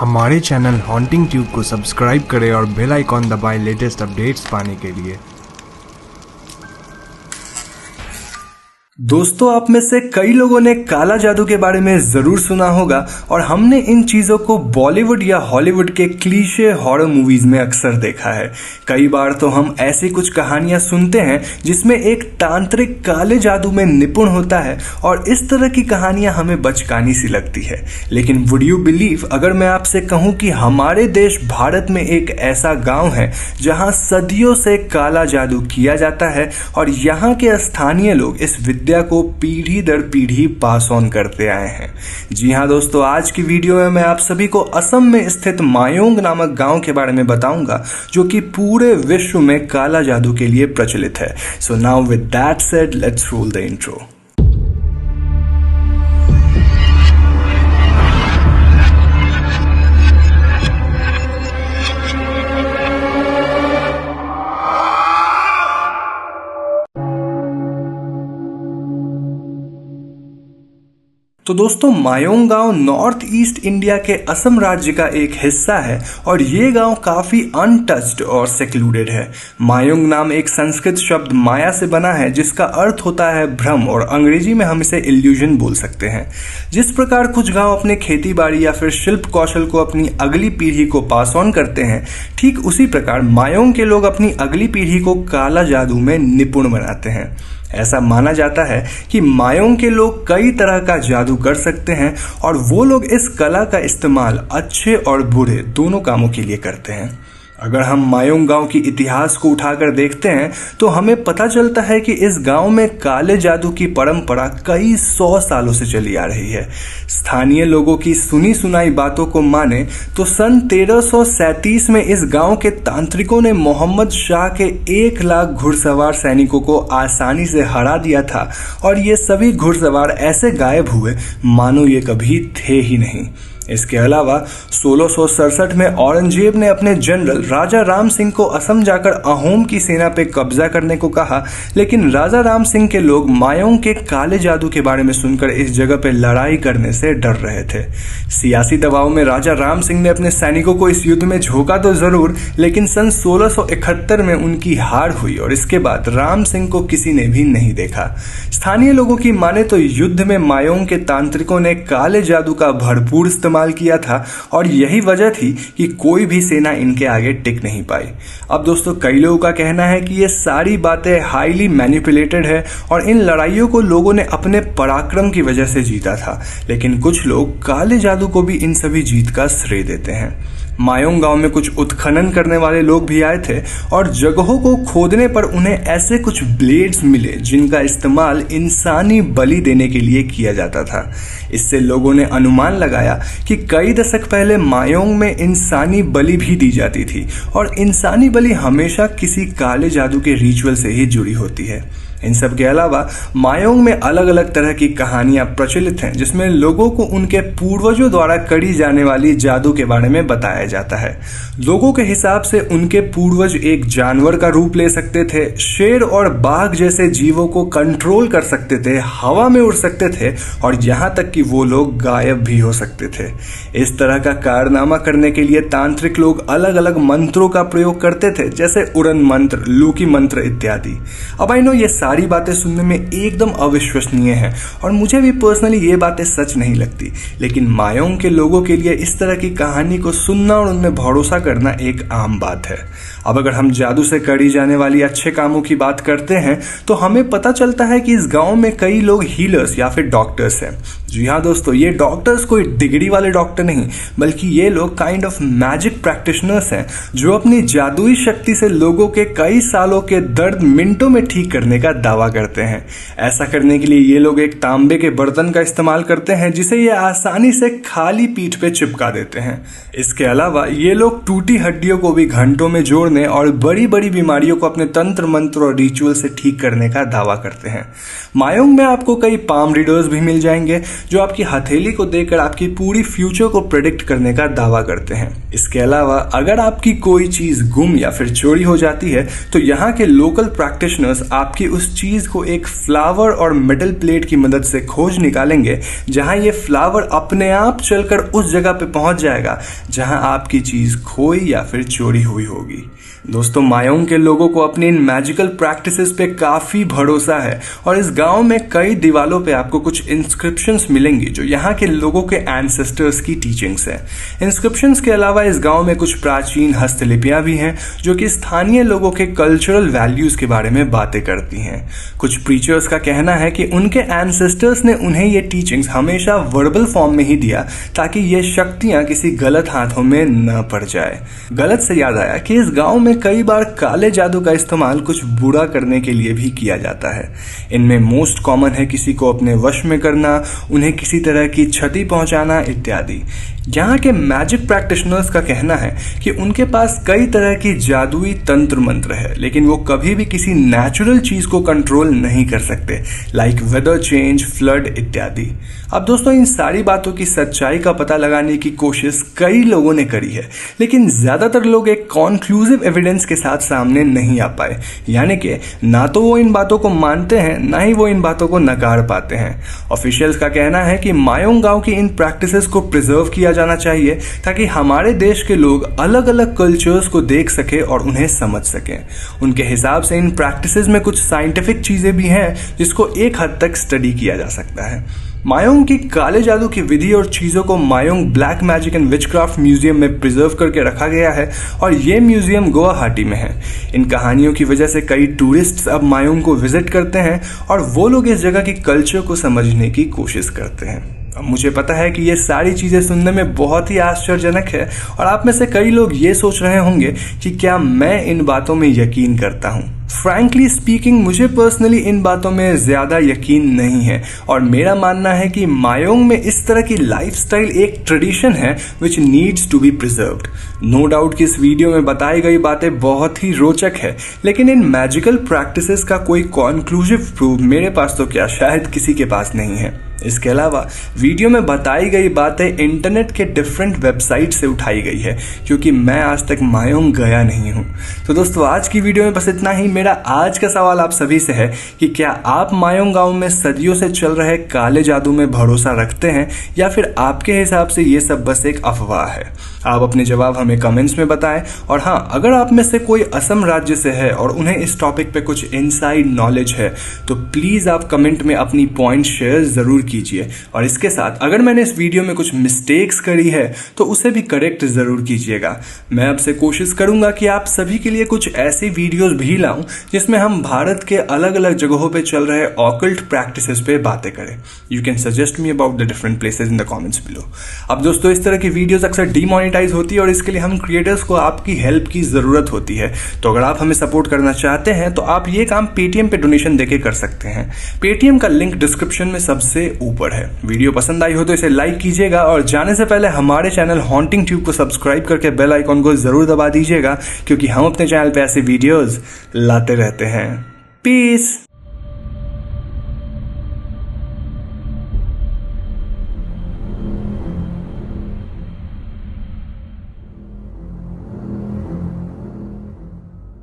हमारे channel haunting tube को subscribe करें और बेल आइकॉन दबाएं लेटेस्ट अपडेट्स पाने के लिए। दोस्तों, आप में से कई लोगों ने काला जादू के बारे में जरूर सुना होगा और हमने इन चीजों को बॉलीवुड या हॉलीवुड के क्लीशे हॉरर मूवीज में अक्सर देखा है। कई बार तो हम ऐसी कुछ कहानियां सुनते हैं जिसमें एक तांत्रिक काले जादू में निपुण होता है और इस तरह की कहानियां हमें बचकानी सी लगती है। लेकिन वुड यू बिलीव, अगर मैं आपसे कहूं कि हमारे देश भारत में एक ऐसा गांव है जहां सदियों से काला जादू किया जाता है और यहाँ के स्थानीय लोग इस विद्या को पीढ़ी दर पीढ़ी पास ऑन करते आए हैं। जी हाँ दोस्तों, आज की वीडियो में मैं आप सभी को असम में स्थित मायोंग नामक गांव के बारे में बताऊंगा जो कि पूरे विश्व में काला जादू के लिए प्रचलित है। So now with that said, let's roll the intro. तो दोस्तों, मायोंग गांव नॉर्थ ईस्ट इंडिया के असम राज्य का एक हिस्सा है और ये गांव काफी अनटच्ड और सेक्लूडेड है। मायोंग नाम एक संस्कृत शब्द माया से बना है जिसका अर्थ होता है भ्रम, और अंग्रेजी में हम इसे इल्यूजन बोल सकते हैं। जिस प्रकार कुछ गांव अपने खेती बाड़ी या फिर शिल्प कौशल को अपनी अगली पीढ़ी को पास ऑन करते हैं, ठीक उसी प्रकार मायोंग के लोग अपनी अगली पीढ़ी को काला जादू में निपुण बनाते हैं। ऐसा माना जाता है कि मायोंग के लोग कई तरह का जादू कर सकते हैं और वो लोग इस कला का इस्तेमाल अच्छे और बुरे दोनों कामों के लिए करते हैं। अगर हम मायोंग गांव की इतिहास को उठाकर देखते हैं तो हमें पता चलता है कि इस गांव में काले जादू की परंपरा कई 100 सालों से चली आ रही है। स्थानीय लोगों की सुनी सुनाई बातों को माने तो सन 1337 में इस गांव के तांत्रिकों ने मोहम्मद शाह के 1 लाख घुड़सवार सैनिकों को आसानी से हरा दिया था और ये सभी घुड़सवार ऐसे गायब हुए मानो ये कभी थे ही नहीं। इसके अलावा 1667 में औरंगजेब ने अपने जनरल राजा राम सिंह को असम जाकर अहोम की सेना पे कब्जा करने को कहा, लेकिन राजा राम सिंह के लोग मायोंग के काले जादू के बारे में सुनकर इस जगह पे लड़ाई करने से डर रहे थे। सियासी दबाव में राजा राम सिंह ने अपने सैनिकों को इस युद्ध में झोंका तो जरूर, लेकिन सन 1671 में उनकी हार हुई और इसके बाद राम सिंह को किसी ने भी नहीं देखा। स्थानीय लोगों की माने तो युद्ध में मायोंग के तांत्रिकों ने काले जादू का भरपूर इस्तेमाल किया था और यही वजह थी कि कोई भी सेना इनके आगे टिक नहीं पाई। अब दोस्तों, कई लोगों का कहना है कि ये सारी बातें हाईली मैनिपुलेटेड है और इन लड़ाइयों को लोगों ने अपने पराक्रम की वजह से जीता था, लेकिन कुछ लोग काले जादू को भी इन सभी जीत का श्रेय देते हैं। मायोंग गांव में कुछ उत्खनन करने वाले लोग भी आए थे और जगहों को खोदने पर उन्हें ऐसे कुछ ब्लेड्स मिले जिनका इस्तेमाल इंसानी बलि देने के लिए किया जाता था। इससे लोगों ने अनुमान लगाया कि कई दशक पहले मायोंग में इंसानी बलि भी दी जाती थी और इंसानी बलि हमेशा किसी काले जादू के रिचुअल से ही जुड़ी होती है। इन सब के अलावा मायोंग में अलग अलग तरह की कहानियां प्रचलित हैं जिसमें लोगों को उनके पूर्वजों द्वारा करी जाने वाली जादू के बारे में बताया जाता है। लोगों के हिसाब से उनके पूर्वज एक जानवर का रूप ले सकते थे, शेर और बाघ जैसे जीवों को कंट्रोल कर सकते थे, हवा में उड़ सकते थे और यहाँ तक कि वो लोग गायब भी हो सकते थे। इस तरह का कारनामा करने के लिए तांत्रिक लोग अलग अलग मंत्रों का प्रयोग करते थे, जैसे उड़न मंत्र, लूकी मंत्र इत्यादि। अब आई नो ये सारी बातें सुनने में एकदम अविश्वसनीय है और मुझे भी पर्सनली ये बातें सच नहीं लगती, लेकिन मायोंग के लोगों के लिए इस तरह की कहानी को सुनना और उनमें भरोसा करना एक आम बात है। अब अगर हम जादू से करी जाने वाली अच्छे कामों की बात करते हैं तो हमें पता चलता है कि इस गांव में कई लोग हीलर्स या फिर डॉक्टर्स हैं। जी हाँ दोस्तों, ये डॉक्टर्स कोई डिग्री वाले डॉक्टर नहीं, बल्कि ये लोग काइंड ऑफ मैजिक प्रैक्टिशनर्स हैं जो अपनी जादुई शक्ति से लोगों के कई सालों के दर्द मिनटों में ठीक करने का दावा करते हैं। ऐसा करने के लिए ये लोग एक तांबे के बर्तन का इस्तेमाल करते हैं जिसे ये आसानी से खाली पीठ पे चिपका देते हैं। इसके अलावा ये लोग टूटी हड्डियों को भी घंटों में जोड़ने और बड़ी बड़ी बीमारियों को अपने तंत्र मंत्र और रिचुअल से ठीक करने का दावा करते हैं। मायोंग में आपको कई पाम रीडर्स भी मिल जाएंगे जो आपकी हथेली को देखकर आपकी पूरी फ्यूचर को प्रेडिक्ट करने का दावा करते हैं। इसके अलावा अगर आपकी कोई चीज गुम या फिर चोरी हो जाती है तो यहाँ के लोकल प्रैक्टिशनर्स आपकी उस उस चीज को एक फ्लावर और मेटल प्लेट की मदद से खोज निकालेंगे जहां ये फ्लावर अपने आप चलकर उस जगह पे पहुंच जाएगा जहां आपकी चीज खोई या फिर चोरी हुई होगी। दोस्तों, मायोंग के लोगों को अपनी इन मैजिकल प्रैक्टिसेस पे काफी भरोसा है और इस गांव में कई दीवारों पे आपको कुछ इंस्क्रिप्शंस मिलेंगी जो यहाँ के लोगों के एंसेस्टर्स की टीचिंग्स है। इंस्क्रिप्शंस के अलावा इस गांव में कुछ प्राचीन हस्तलिपियां भी हैं जो कि स्थानीय लोगों के कल्चरल वैल्यूज के बारे में बातें करती हैं। कुछ प्रीचर्स का कहना है कि उनके एंसेस्टर्स ने उन्हें ये टीचिंग्स हमेशा वर्बल फॉर्म में ही दिया ताकि ये शक्तियां किसी गलत हाथों में न पड़ जाए। गलत से याद आया कि इस गांव में कई बार काले जादू का इस्तेमाल कुछ बुरा करने के लिए भी किया जाता है। इनमें मोस्ट कॉमन है किसी को अपने वश में करना, उन्हें किसी तरह की क्षति पहुंचाना इत्यादि। यहाँ के मैजिक प्रैक्टिशनर्स का कहना है कि उनके पास कई तरह की जादुई तंत्र मंत्र है, लेकिन वो कभी भी किसी नेचुरल चीज को कंट्रोल नहीं कर सकते, लाइक वेदर चेंज, फ्लड इत्यादि। अब दोस्तों, इन सारी बातों की सच्चाई का पता लगाने की कोशिश कई लोगों ने करी है, लेकिन ज्यादातर लोग एक कॉन्क्लूसिव एविडेंस के साथ सामने नहीं आ पाए। यानी कि ना तो वो इन बातों को मानते हैं, ना ही वो इन बातों को नकार पाते हैं। ऑफिशियल्स का कहना है कि मायोंग गांव की इन प्रैक्टिसेस को प्रिजर्व किया जाना चाहिए ताकि हमारे देश के लोग अलग अलग कल्चर्स को देख सके और उन्हें समझ सकें। उनके हिसाब से इन प्रैक्टिसेस में कुछ साइंटिफिक चीजें भी हैं जिसको एक हद तक स्टडी किया जा सकता है। मायोंग की काले जादू की विधि और चीजों को Mayong black magic and witchcraft museum में प्रिजर्व करके रखा गया है और ये म्यूजियम गुवाहाटी में है। इन कहानियों की वजह से कई टूरिस्ट अब मायोंग को विजिट करते हैं और वो लोग इस जगह की कल्चर को समझने की कोशिश करते हैं। अब मुझे पता है कि ये सारी चीजें सुनने में बहुत ही आश्चर्यजनक है और आप में से कई लोग ये सोच रहे होंगे कि क्या मैं इन बातों में यकीन करता हूँ। फ्रैंकली स्पीकिंग, मुझे पर्सनली इन बातों में ज्यादा यकीन नहीं है और मेरा मानना है कि मायोंग में इस तरह की लाइफस्टाइल एक ट्रेडिशन है which needs to be preserved. No doubt कि इस वीडियो में बताई गई बातें बहुत ही रोचक है, लेकिन इन मैजिकल प्रैक्टिसेस का कोई कॉन्क्लूसिव प्रूफ मेरे पास तो क्या शायद किसी के पास नहीं है। इसके अलावा वीडियो में बताई गई बातें इंटरनेट के डिफरेंट वेबसाइट से उठाई गई है, क्योंकि मैं आज तक मायोंग गया नहीं हूं। तो दोस्तों, आज की वीडियो में बस इतना ही। मेरा आज का सवाल आप सभी से है कि क्या आप मायोंग गांव में सदियों से चल रहे काले जादू में भरोसा रखते हैं या फिर आपके हिसाब से ये सब बस एक अफवाह है? आप अपने जवाब हमें कमेंट्स में बताएं। और हाँ, अगर आप में से कोई असम राज्य से है और उन्हें इस टॉपिक पे कुछ इनसाइड नॉलेज है तो प्लीज आप कमेंट में अपनी पॉइंट शेयर जरूर कीजिए। और इसके साथ अगर मैंने इस वीडियो में कुछ मिस्टेक्स करी है तो उसे भी करेक्ट जरूर कीजिएगा। मैं आपसे कोशिश करूंगा कि आप सभी के लिए कुछ ऐसी वीडियोस भी लाऊं जिसमें हम भारत के अलग अलग जगहों पे चल रहे ऑकल्ट प्रैक्टिसेस पे बातें करें। You can suggest me about the different places in the comments below. अब दोस्तों, इस तरह की वीडियोस अक्सर डीमोनेटाइज होती है और इसके लिए हम क्रिएटर्स को आपकी हेल्प की जरूरत होती है। तो अगर आप हमें सपोर्ट करना चाहते हैं तो आप ये काम पेटीएम पे डोनेशन देके कर सकते हैं। पेटीएम का लिंक डिस्क्रिप्शन में सबसे ऊपर है। वीडियो पसंद आई हो तो इसे लाइक कीजिएगा और जाने से पहले हमारे चैनल हॉन्टिंग ट्यूब को सब्सक्राइब करके बेल आइकॉन को जरूर दबा दीजिएगा, क्योंकि हम अपने चैनल पे ऐसे वीडियोस लाते रहते हैं। पीस।